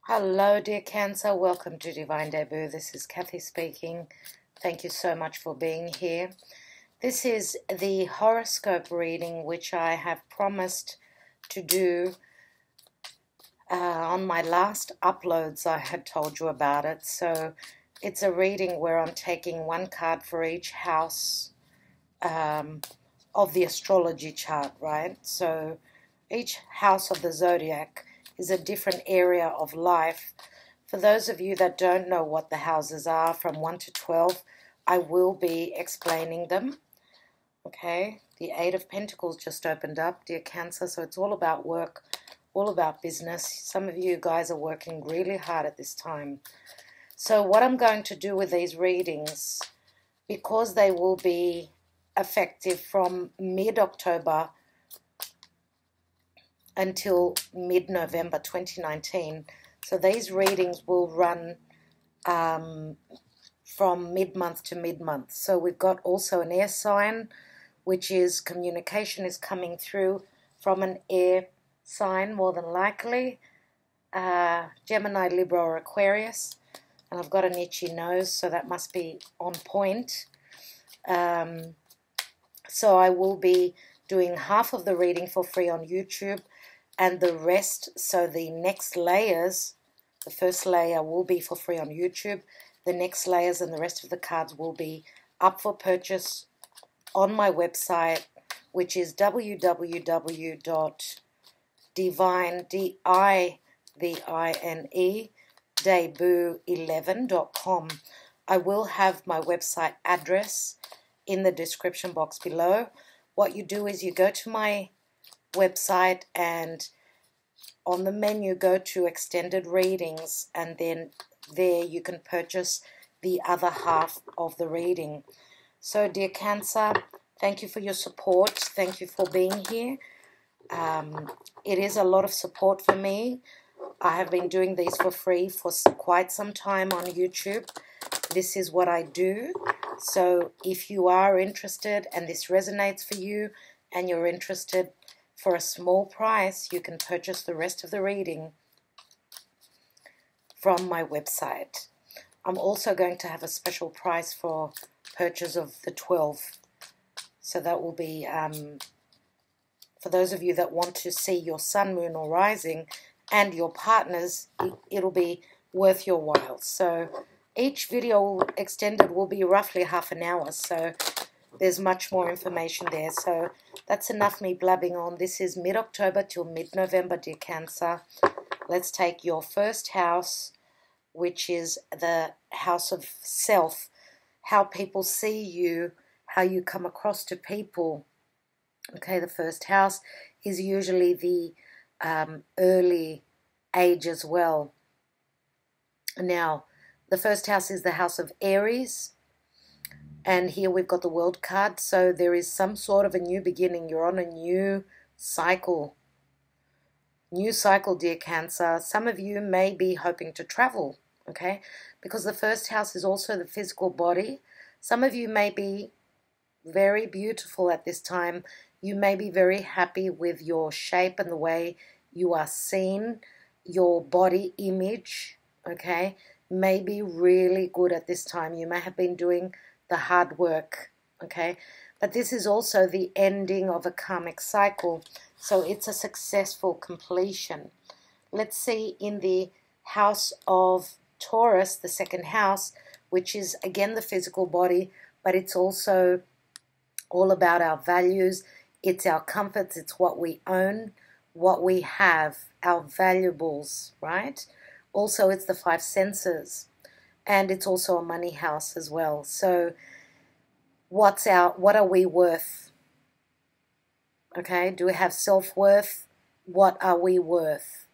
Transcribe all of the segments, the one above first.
Hello, dear Cancer. Welcome to Divine Debut. This is Kathy speaking. Thank you so much for being here. This is the horoscope reading, which I have promised to do on my last uploads. I had told you about it. So it's a reading where I'm taking one card for each house of the astrology chart, right? So each house of the zodiac is a different area of life. For those of you that don't know what the houses are from 1 to 12, I will be explaining them. Okay, the Eight of Pentacles just opened up, dear Cancer, so it's all about work, all about business. Some of you guys are working really hard at this time. So what I'm going to do with these readings, because they will be effective from mid-October until mid-November 2019. So these readings will run from mid-month to mid-month. So we've got also an air sign, which is communication is coming through from an air sign, more than likely. Gemini, Libra, or Aquarius. And I've got an itchy nose, so that must be on point. So I will be doing half of the reading for free on YouTube, and the rest, so the next layers, the first layer will be for free on YouTube. The next layers and the rest of the cards will be up for purchase on my website, which is debut11.com. I will have my website address in the description box below. What you do is you go to my website, and on the menu go to extended readings, and then there you can purchase the other half of the reading. So dear Cancer, thank you for your support. Thank you for being here. It is a lot of support for me. I have been doing these for free for quite some time on YouTube. This is what I do. So if you are interested and this resonates for you and you're interested, for a small price, you can purchase the rest of the reading from my website. I'm also going to have a special price for purchase of the 12th. So that will be, for those of you that want to see your sun, moon, or rising and your partners, it'll be worth your while. So each video extended will be roughly half an hour. So there's much more information there. So that's enough me blabbing on. This is mid-October till mid-November, dear Cancer. Let's take your first house, which is the house of self, how people see you, how you come across to people. Okay, the first house is usually the early age as well. Now, the first house is the house of Aries. And here we've got the World card. So there is some sort of a new beginning. You're on a new cycle. New cycle, dear Cancer. Some of you may be hoping to travel, okay? Because the first house is also the physical body. Some of you may be very beautiful at this time. You may be very happy with your shape and the way you are seen. Your body image, okay, may be really good at this time. You may have been doing the hard work, okay? But this is also the ending of a karmic cycle, so it's a successful completion. Let's see in the house of Taurus, the second house, which is again the physical body, but it's also all about our values. It's our comforts, it's what we own, what we have, our valuables, right? Also, it's the five senses. And it's also a money house as well. So what are we worth? Okay, do we have self-worth? What are we worth?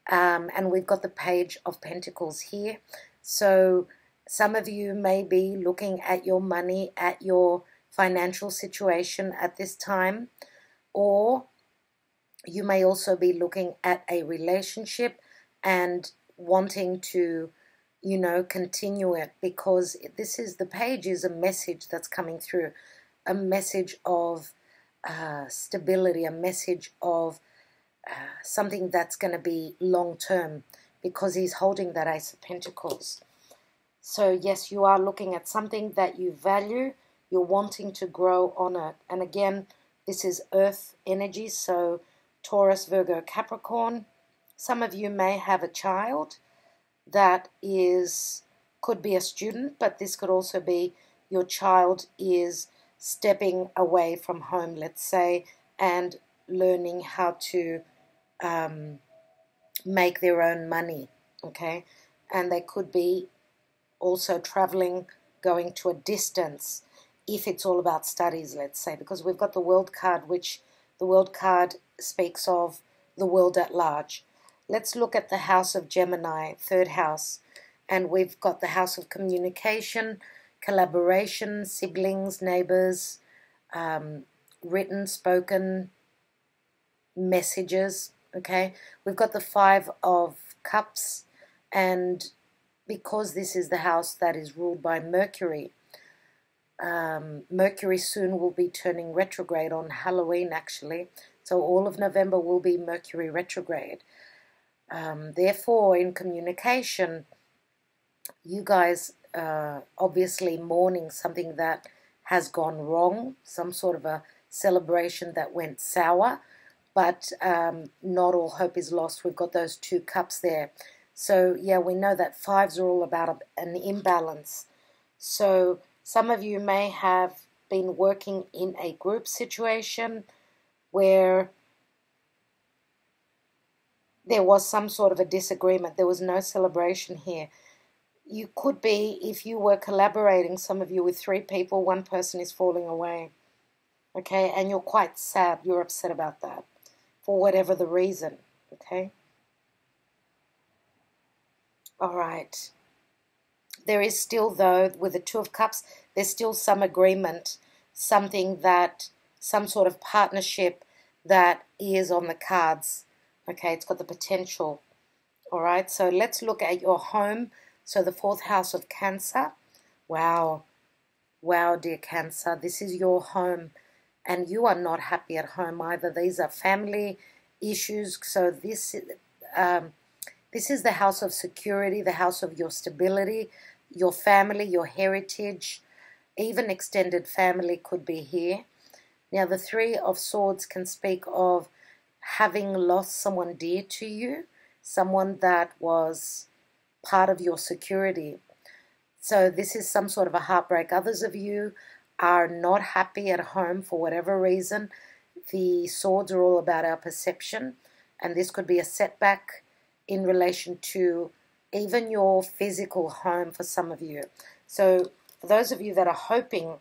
And we've got the Page of Pentacles here. So some of you may be looking at your money, at your financial situation at this time. Or you may also be looking at a relationship and wanting to, you know, continue it, because this is, the page is a message that's coming through, a message of stability, a message of something that's going to be long term, because he's holding that Ace of Pentacles. So yes, you are looking at something that you value. You're wanting to grow on it. And again, this is earth energy, so Taurus, Virgo, Capricorn. Some of you may have a child that could be a student, but this could also be your child is stepping away from home, let's say, and learning how to make their own money, okay? And they could be also traveling, going to a distance, if it's all about studies, let's say, because we've got the World card, which the World card speaks of the world at large. Let's look at the house of Gemini, third house, and we've got the house of communication, collaboration, siblings, neighbors, written, spoken messages, okay? We've got the Five of Cups, and because this is the house that is ruled by Mercury, Mercury soon will be turning retrograde on Halloween, actually. So all of November will be Mercury retrograde. Therefore, in communication, you guys obviously mourning something that has gone wrong, some sort of a celebration that went sour, but not all hope is lost. We've got those two cups there. So, yeah, we know that fives are all about an imbalance. So some of you may have been working in a group situation where there was some sort of a disagreement. There was no celebration here. You could be, if you were collaborating, some of you with 3 people, one person is falling away. Okay, and you're quite sad. You're upset about that for whatever the reason. Okay. All right. There is still, though, with the Two of Cups, there's still some agreement, something that, some sort of partnership that is on the cards. Okay, it's got the potential. All right, so let's look at your home. So the 4th house of Cancer. Wow. Wow, dear Cancer, this is your home. And you are not happy at home either. These are family issues. So this is the house of security, the house of your stability, your family, your heritage, even extended family could be here. Now, the 3 of Swords can speak of having lost someone dear to you, someone that was part of your security. So this is some sort of a heartbreak. Others of you are not happy at home for whatever reason. The swords are all about our perception, and this could be a setback in relation to even your physical home for some of you. So for those of you that are hoping,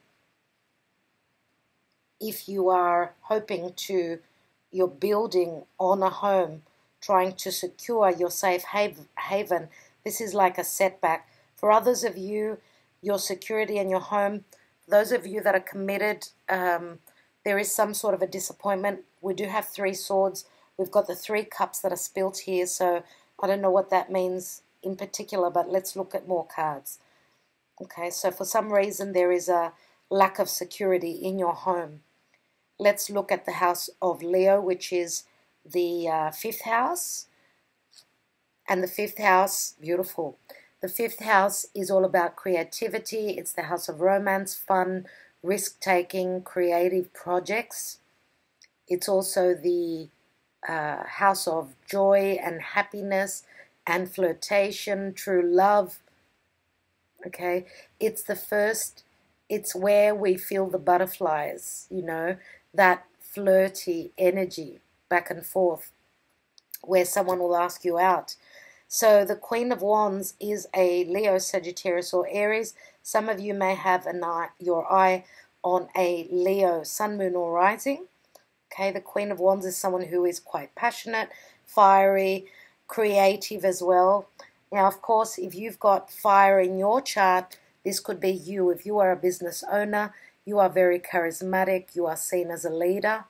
if you are hoping to, you're building on a home, trying to secure your safe haven, this is like a setback. For others of you, your security and your home, those of you that are committed, there is some sort of a disappointment. We do have 3 swords. We've got the 3 cups that are spilt here, so I don't know what that means in particular, but let's look at more cards. Okay, so for some reason there is a lack of security in your home. Let's look at the house of Leo, which is the 5th house. And the 5th house, beautiful. The 5th house is all about creativity. It's the house of romance, fun, risk-taking, creative projects. It's also the house of joy and happiness and flirtation, true love. Okay, it's where we feel the butterflies, you know, that flirty energy back and forth where someone will ask you out. So the Queen of Wands is a Leo, Sagittarius, or Aries. Some of you may have your eye on a Leo, Sun, Moon, or Rising. Okay, the Queen of Wands is someone who is quite passionate, fiery, creative as well. Now, of course, if you've got fire in your chart, this could be you. If you are a business owner, you are very charismatic. You are seen as a leader,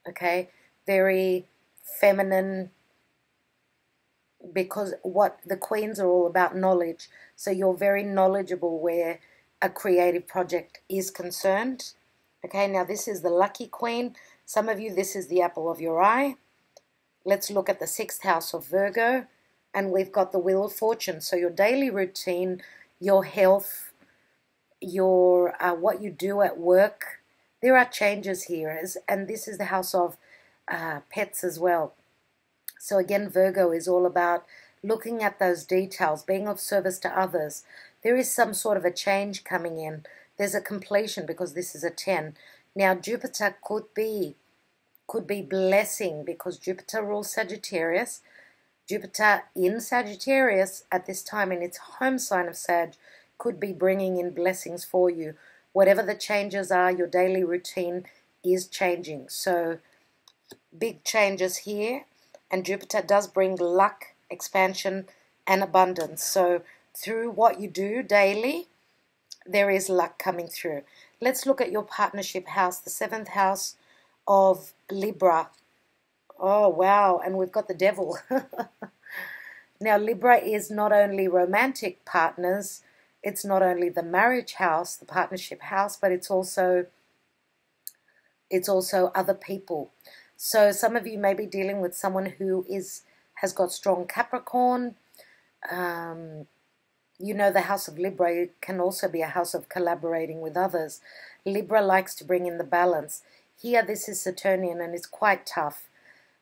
okay? Very feminine, because what the queens are all about, knowledge. So you're very knowledgeable where a creative project is concerned. Okay, now this is the lucky queen. Some of you, this is the apple of your eye. Let's look at the 6th house of Virgo. And we've got the Wheel of Fortune. So your daily routine, your health, your what you do at work, there are changes here. And this is the house of pets as well. So again, Virgo is all about looking at those details, being of service to others. There is some sort of a change coming in. There's a completion because this is a 10. Now, Jupiter could be blessing because Jupiter rules Sagittarius. Jupiter in Sagittarius at this time in its home sign of Sag could be bringing in blessings for you. Whatever the changes are, your daily routine is changing. So big changes here. And Jupiter does bring luck, expansion, and abundance. So through what you do daily, there is luck coming through. Let's look at your partnership house, the 7th house of Libra. Oh, wow. And we've got the devil. Now, Libra is not only romantic partners, it's not only the marriage house, the partnership house, but it's also other people. So some of you may be dealing with someone who has got strong Capricorn. You know, the house of Libra can also be a house of collaborating with others. Libra likes to bring in the balance. Here, this is Saturnian, and it's quite tough.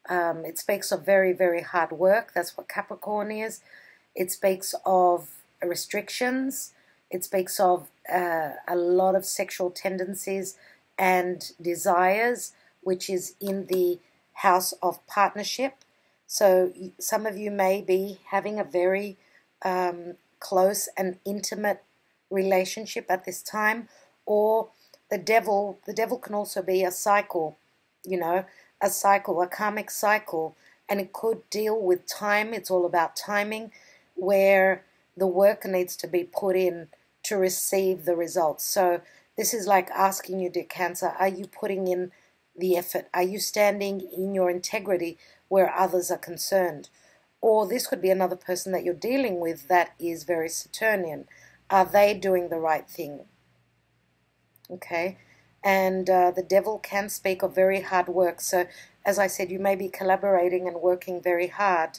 It speaks of very, very hard work. That's what Capricorn is. It speaks of restrictions. It speaks of a lot of sexual tendencies and desires, which is in the house of partnership. So some of you may be having a very close and intimate relationship at this time, or the devil can also be a cycle, you know, a cycle, a karmic cycle, and it could deal with time. It's all about timing, where the work needs to be put in to receive the results. So this is like asking you, dear Cancer, are you putting in the effort? Are you standing in your integrity where others are concerned? Or this could be another person that you're dealing with that is very Saturnian. Are they doing the right thing? Okay. And the devil can speak of very hard work. So, as I said, you may be collaborating and working very hard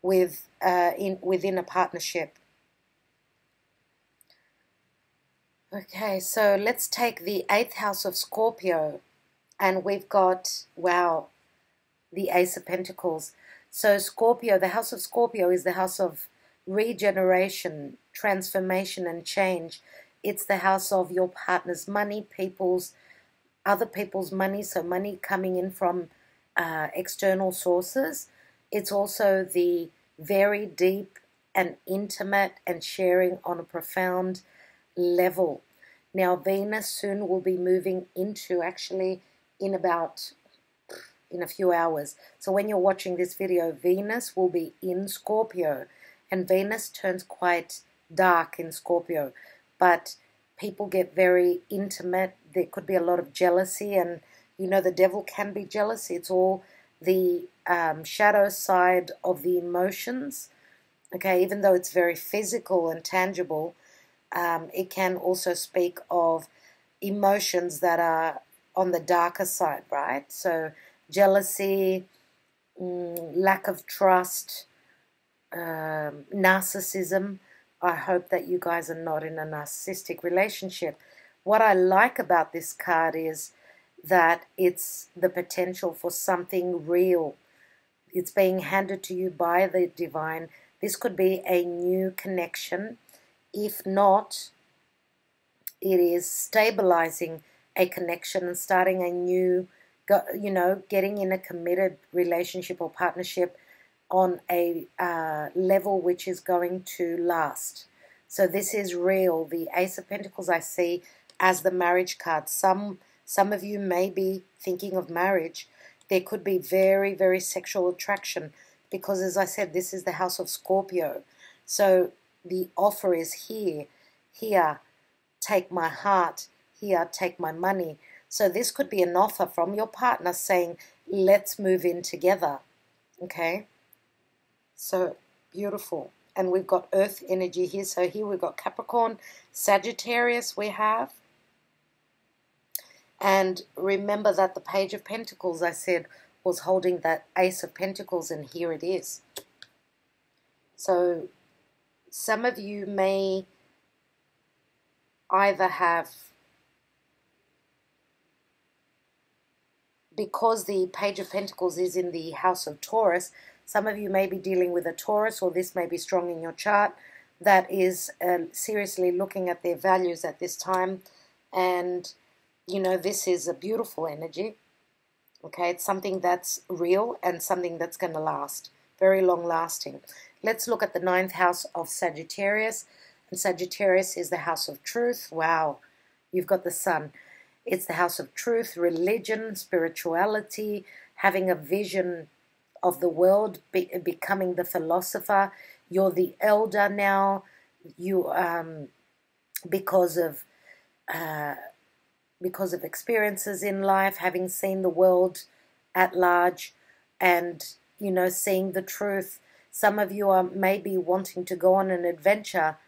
with within a partnership. Okay, so let's take the 8th house of Scorpio. And we've got, wow, the Ace of Pentacles. So Scorpio, the house of Scorpio is the house of regeneration, transformation, and change. It's the house of your partner's money, other people's money, so money coming in from external sources. It's also the very deep and intimate and sharing on a profound level. Now, Venus soon will be moving into, actually, in a few hours. So when you're watching this video, Venus will be in Scorpio, and Venus turns quite dark in Scorpio, but people get very intimate. There could be a lot of jealousy, and you know the devil can be jealous. It's all the shadow side of the emotions. Okay, even though it's very physical and tangible, it can also speak of emotions that are on the darker side, right? So jealousy, lack of trust, narcissism. I hope that you guys are not in a narcissistic relationship. What I like about this card is that it's the potential for something real. It's being handed to you by the divine. This could be a new connection. If not, it is stabilizing a connection and starting a new, you know, getting in a committed relationship or partnership on a level which is going to last. So this is real. The Ace of Pentacles I see as the marriage card. Some of you may be thinking of marriage. There could be very, very sexual attraction because, as I said, this is the house of Scorpio. So the offer is here. Here, take my heart. Here, take my money. So this could be an offer from your partner saying, let's move in together. Okay? So beautiful. And we've got earth energy here. So here we've got Capricorn, Sagittarius we have. And remember that the Page of Pentacles, I said, was holding that Ace of Pentacles, and here it is. So some of you may either have, because the Page of Pentacles is in the house of Taurus, some of you may be dealing with a Taurus, or this may be strong in your chart, that is seriously looking at their values at this time. And, you know, this is a beautiful energy. Okay, it's something that's real and something that's going to last, very long lasting. Let's look at the 9th house of Sagittarius. And Sagittarius is the house of truth. Wow, you've got the sun. It's the house of truth, religion, spirituality, having a vision of the world, becoming the philosopher. You're the elder now. You, because of experiences in life, having seen the world at large, and, you know, seeing the truth. Some of you are maybe wanting to go on an adventure.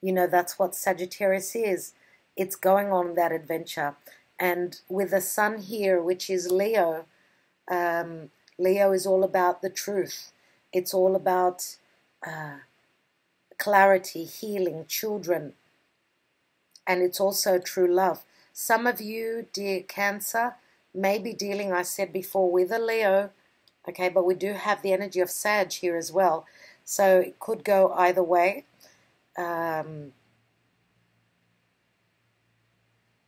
You know, that's what Sagittarius is. It's going on that adventure. And with the sun here, which is Leo, Leo is all about the truth. It's all about clarity, healing, children. And it's also true love. Some of you, dear Cancer, may be dealing, I said before, with a Leo. Okay, but we do have the energy of Sag here as well. So it could go either way. Now,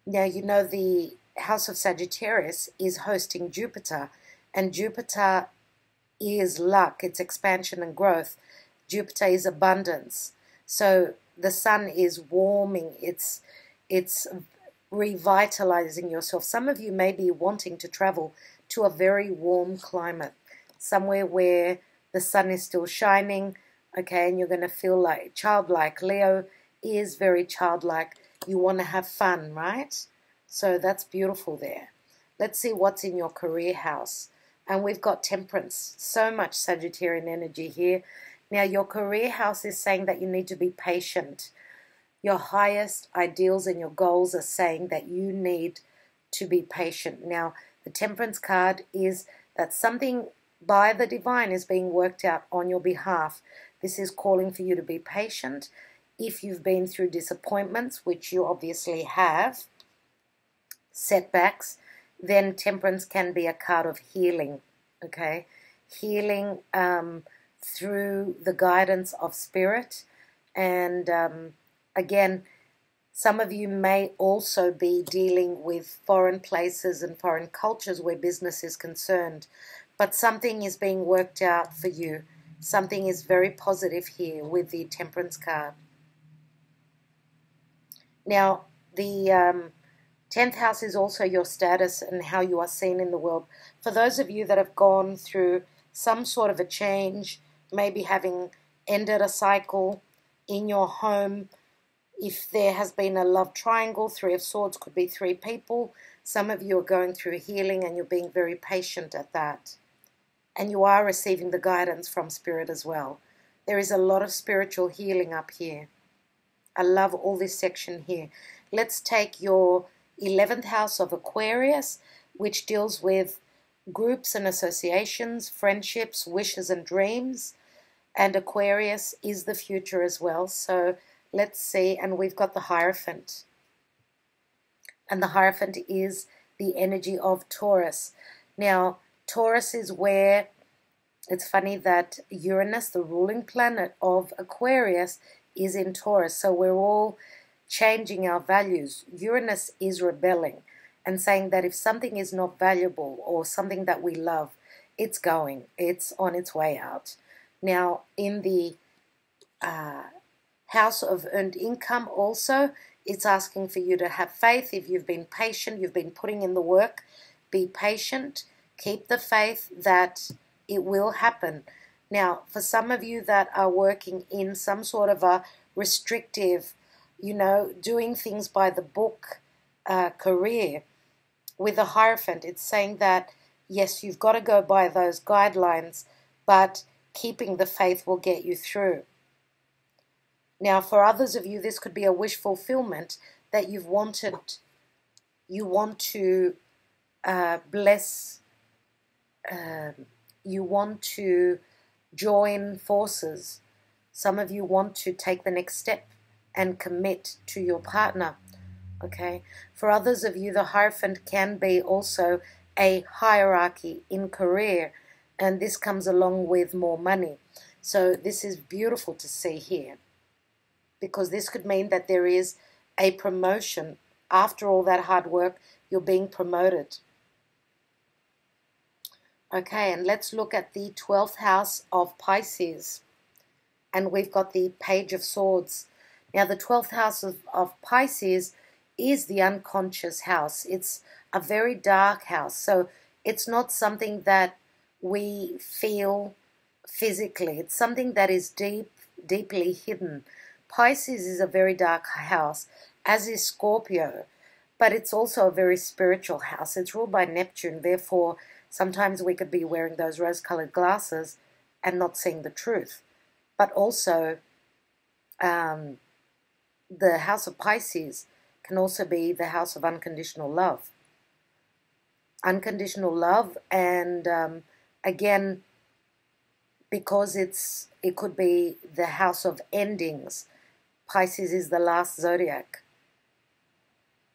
you know, the house of Sagittarius is hosting Jupiter, and Jupiter is luck, it's expansion and growth. Jupiter is abundance. So the sun is warming, it's revitalizing yourself. Some of you may be wanting to travel to a very warm climate, somewhere where the sun is still shining, okay, and you're going to feel like childlike. Leo is very childlike. You want to have fun, right? So that's beautiful there. Let's see what's in your career house. And we've got Temperance. So much Sagittarian energy here. Now, your career house is saying that you need to be patient. Your highest ideals and your goals are saying that you need to be patient. Now, the Temperance card is that something by the divine is being worked out on your behalf. This is calling for you to be patient. If you've been through disappointments, which you obviously have, setbacks, then Temperance can be a card of healing, okay? Healing through the guidance of spirit. And again, some of you may also be dealing with foreign places and foreign cultures where business is concerned. But something is being worked out for you. Something is very positive here with the Temperance card. Now, the 10th house is also your status and how you are seen in the world. For those of you that have gone through some sort of a change, maybe having ended a cycle in your home, if there has been a love triangle, 3 of Swords could be 3 people. Some of you are going through healing and you're being very patient at that. And you are receiving the guidance from Spirit as well. There is a lot of spiritual healing up here. I love all this section here. Let's take your 11th house of Aquarius, which deals with groups and associations, friendships, wishes and dreams. And Aquarius is the future as well. So let's see. And we've got the Hierophant. And the Hierophant is the energy of Taurus. Now, Taurus is where, it's funny that Uranus, the ruling planet of Aquarius, is in Taurus. So we're all changing our values. Uranus is rebelling and saying that if something is not valuable or something that we love, it's going. It's on its way out. Now, in the house of earned income also, it's asking for you to have faith. If you've been patient, you've been putting in the work, be patient. Keep the faith that it will happen. Now, for some of you that are working in some sort of a restrictive, you know, doing things by the book career, with the Hierophant, it's saying that, yes, you've got to go by those guidelines, but keeping the faith will get you through. Now, for others of you, this could be a wish fulfillment that you've wanted. You want to bless, you want to join forces. Some of you want to take the next step and commit to your partner. Okay. For others of you, the Hierophant can be also a hierarchy in career, and this comes along with more money. So this is beautiful to see here, because this could mean that there is a promotion. After all that hard work, you're being promoted. Okay, and let's look at the 12th house of Pisces. And we've got the Page of Swords. Now, the 12th house of Pisces is the unconscious house. It's a very dark house. So it's not something that we feel physically. It's something that is deeply hidden. Pisces is a very dark house, as is Scorpio. But it's also a very spiritual house. It's ruled by Neptune. Therefore, sometimes we could be wearing those rose-colored glasses and not seeing the truth. But also, the house of Pisces can also be the house of unconditional love. Unconditional love, and again, because it could be the house of endings. Pisces is the last zodiac.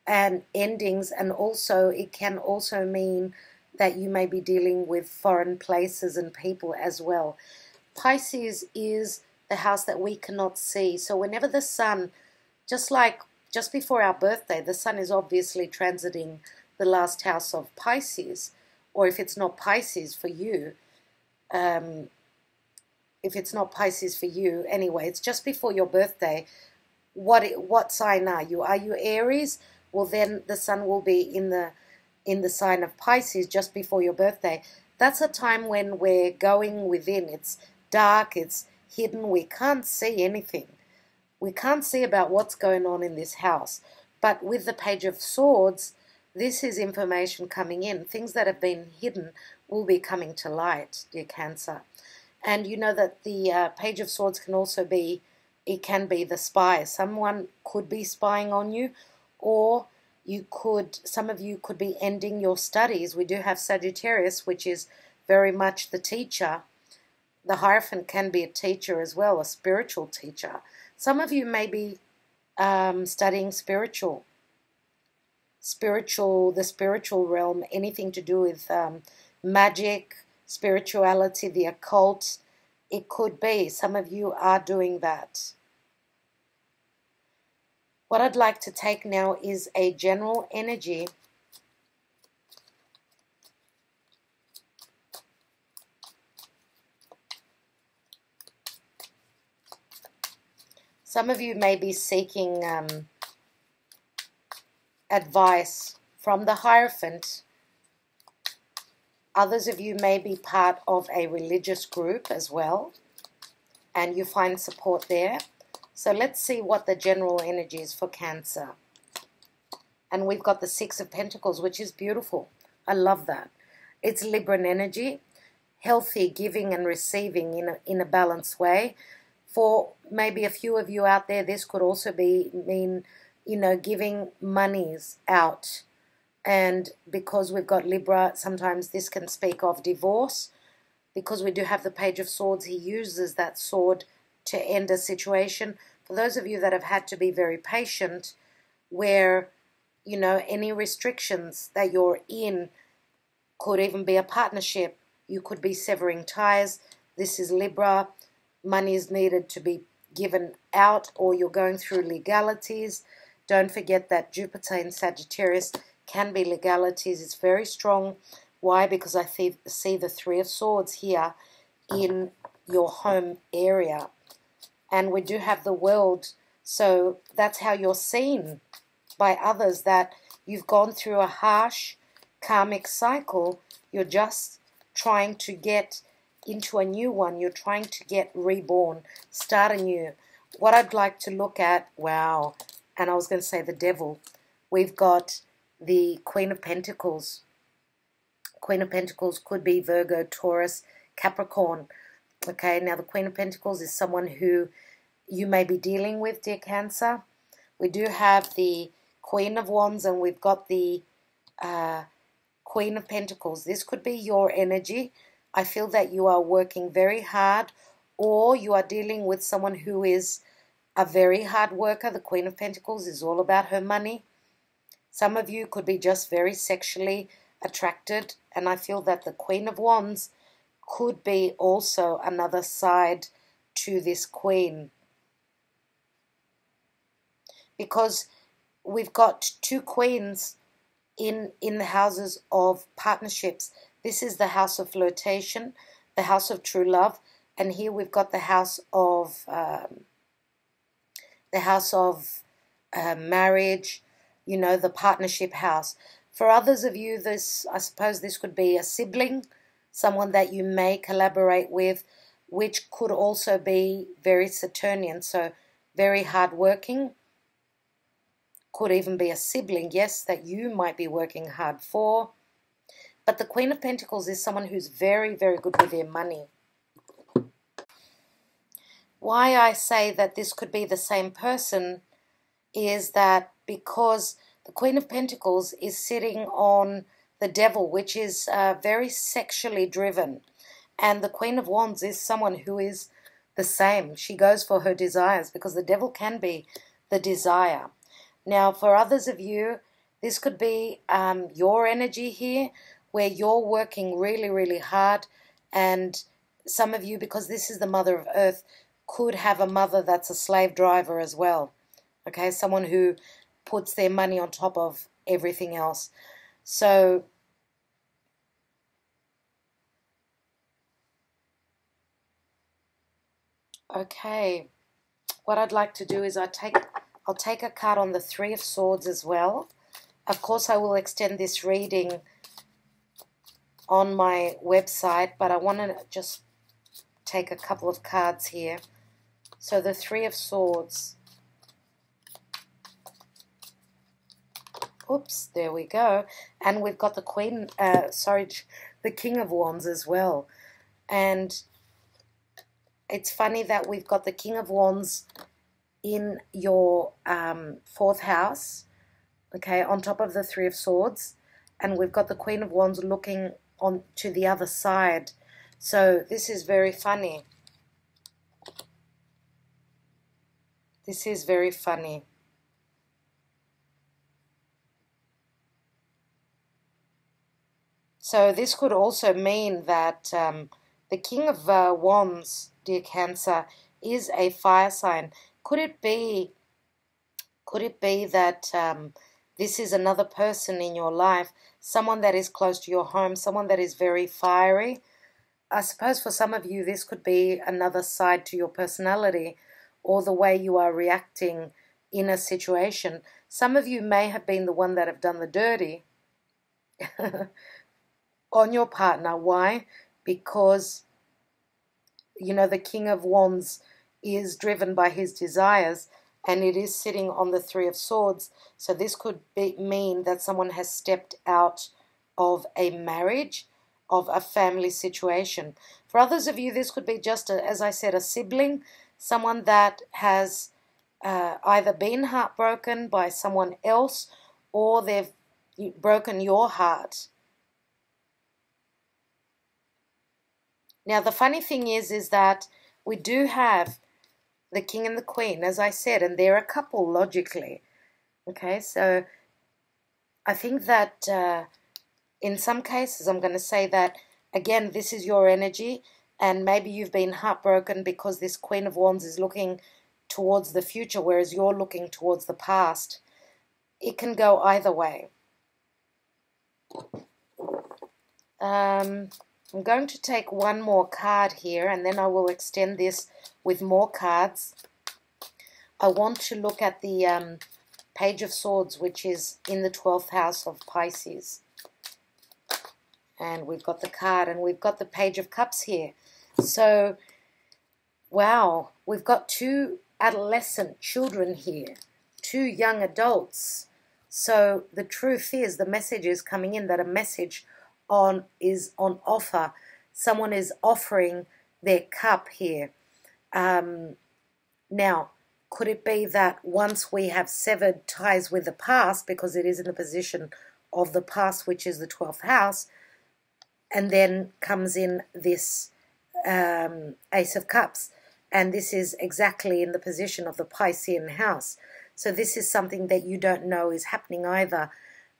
And endings, and also it can also mean that you may be dealing with foreign places and people as well. Pisces is the house that we cannot see. So whenever the sun, just before our birthday, the sun is obviously transiting the last house of Pisces. Or if it's not Pisces for you, anyway, it's just before your birthday. What sign are you? Are you Aries? Well, then the sun will be in the sign of Pisces just before your birthday. That's a time when we're going within. It's dark, it's hidden, we can't see anything. We can't see about what's going on in this house. But with the Page of Swords, this is information coming in. Things that have been hidden will be coming to light, dear Cancer. And you know that the Page of Swords can also be, it can be the spy. Someone could be spying on you, or some of you could be ending your studies. We do have Sagittarius, which is very much the teacher. The Hierophant can be a teacher as well, a spiritual teacher. Some of you may be studying the spiritual realm, anything to do with magic, spirituality, the occult. It could be. Some of you are doing that. What I'd like to take now is a general energy. Some of you may be seeking advice from the Hierophant. Others of you may be part of a religious group as well, and you find support there. So let's see what the general energy is for Cancer. And we've got the Six of Pentacles, which is beautiful. I love that. It's Libran energy, healthy giving and receiving in a balanced way. For maybe a few of you out there, this could also mean, giving monies out. And because we've got Libra, sometimes this can speak of divorce. Because we do have the Page of Swords, he uses that sword to end a situation. For those of you that have had to be very patient, where, any restrictions that you're in, could even be a partnership. You could be severing ties. This is Libra. Money is needed to be given out, or you're going through legalities. Don't forget that Jupiter in Sagittarius can be legalities. It's very strong. Why? Because I see the Three of Swords here in your home area. And we do have the World. So that's how you're seen by others, that you've gone through a harsh karmic cycle. You're just trying to get into a new one. You're trying to get reborn, start anew. What I'd like to look at, wow, and I was going to say the Devil. We've got the Queen of Pentacles. Queen of Pentacles could be Virgo, Taurus, Capricorn. Okay, now the Queen of Pentacles is someone who you may be dealing with, dear Cancer. We do have the Queen of Wands, and we've got the Queen of Pentacles. This could be your energy. I feel that you are working very hard, or you are dealing with someone who is a very hard worker. The Queen of Pentacles is all about her money. Some of you could be just very sexually attracted, and I feel that the Queen of Wands could be also another side to this Queen, because we've got two queens in the houses of partnerships. This is the house of flirtation, the house of true love, and here we've got the house of marriage, you know, the partnership house. For others of you, this, I suppose this could be a sibling, someone that you may collaborate with, which could also be very Saturnian, so very hardworking. Could even be a sibling, yes, that you might be working hard for. But the Queen of Pentacles is someone who's very, very good with their money. Why I say that this could be the same person is that because the Queen of Pentacles is sitting on the Devil, which is very sexually driven. And the Queen of Wands is someone who is the same. She goes for her desires, because the Devil can be the desire. Now, for others of you, this could be your energy here, where you're working really, really hard. And some of you, because this is the Mother of Earth, could have a mother that's a slave driver as well. Okay, someone who puts their money on top of everything else. So, okay, what I'd like to do is I'll take a card on the Three of Swords as well. Of course, I will extend this reading on my website, but I want to just take a couple of cards here. So the Three of Swords. Oops, there we go. And we've got the the King of Wands as well. And it's funny that we've got the King of Wands in your fourth house, okay, on top of the Three of Swords. And we've got the Queen of Wands looking on to the other side. So this is very funny. This is very funny. So this could also mean that the King of Wands, dear Cancer, is a fire sign. Could it be that this is another person in your life, someone that is close to your home, someone that is very fiery? I suppose for some of you, this could be another side to your personality, or the way you are reacting in a situation. Some of you may have been the one that have done the dirty on your partner. Why? Because, you know, the King of Wands is driven by his desires, and it is sitting on the Three of Swords. So this could mean that someone has stepped out of a marriage, of a family situation. For others of you, this could be just, as I said, a sibling, someone that has either been heartbroken by someone else, or they've broken your heart. Now, the funny thing is that we do have the King and the Queen, as I said, and they're a couple logically. Okay, so I think that in some cases, I'm going to say that, again, this is your energy, and maybe you've been heartbroken because this Queen of Wands is looking towards the future, whereas you're looking towards the past. It can go either way. I'm going to take one more card here, and then I will extend this with more cards. I want to look at the Page of Swords, which is in the 12th house of Pisces. And we've got the card, and we've got the Page of Cups here. So, wow, we've got two adolescent children here, two young adults. So the truth is, the message is coming in that a message is on offer. Someone is offering their cup here. Now, could it be that once we have severed ties with the past, because it is in the position of the past, which is the 12th house, and then comes in this Ace of Cups. And this is exactly in the position of the Piscean house. So this is something that you don't know is happening either.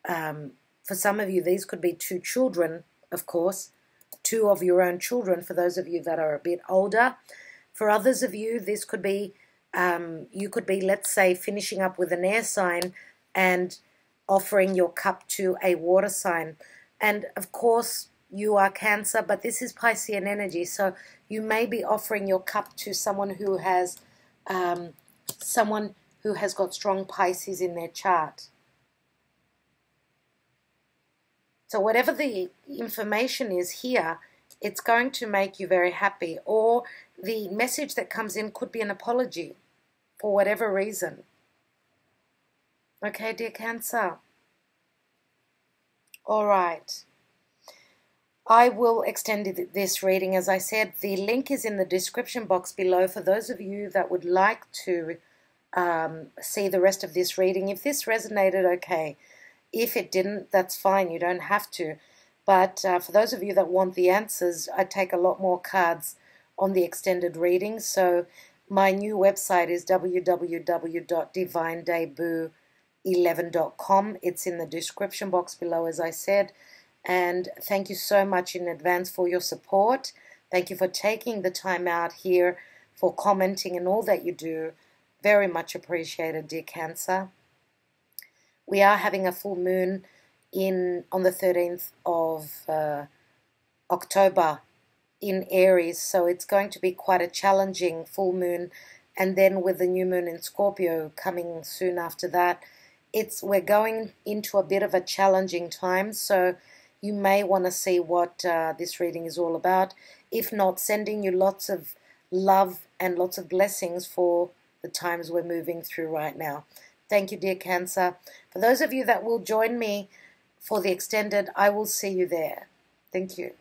For some of you, these could be 2 children, of course. 2 of your own children for those of you that are a bit older. For others of you, this could be, you could be, let's say, finishing up with an air sign and offering your cup to a water sign. And of course, you are Cancer, but this is Piscean energy, so you may be offering your cup to someone who has got strong Pisces in their chart. So whatever the information is here, it's going to make you very happy. Or the message that comes in could be an apology for whatever reason. Okay, dear Cancer. All right. I will extend this reading. As I said, the link is in the description box below for those of you that would like to see the rest of this reading. If this resonated, okay. If it didn't, that's fine. You don't have to. But for those of you that want the answers, I take a lot more cards on the extended reading. So my new website is www.divinedebut11.com. It's in the description box below, as I said. And thank you so much in advance for your support. Thank you for taking the time out here, for commenting and all that you do. Very much appreciated, dear Cancer. We are having a full moon on the 13th of October in Aries, so it's going to be quite a challenging full moon. And then with the new moon in Scorpio coming soon after that, we're going into a bit of a challenging time. So you may want to see what this reading is all about. If not, sending you lots of love and lots of blessings for the times we're moving through right now. Thank you, dear Cancer. For those of you that will join me for the extended, I will see you there. Thank you.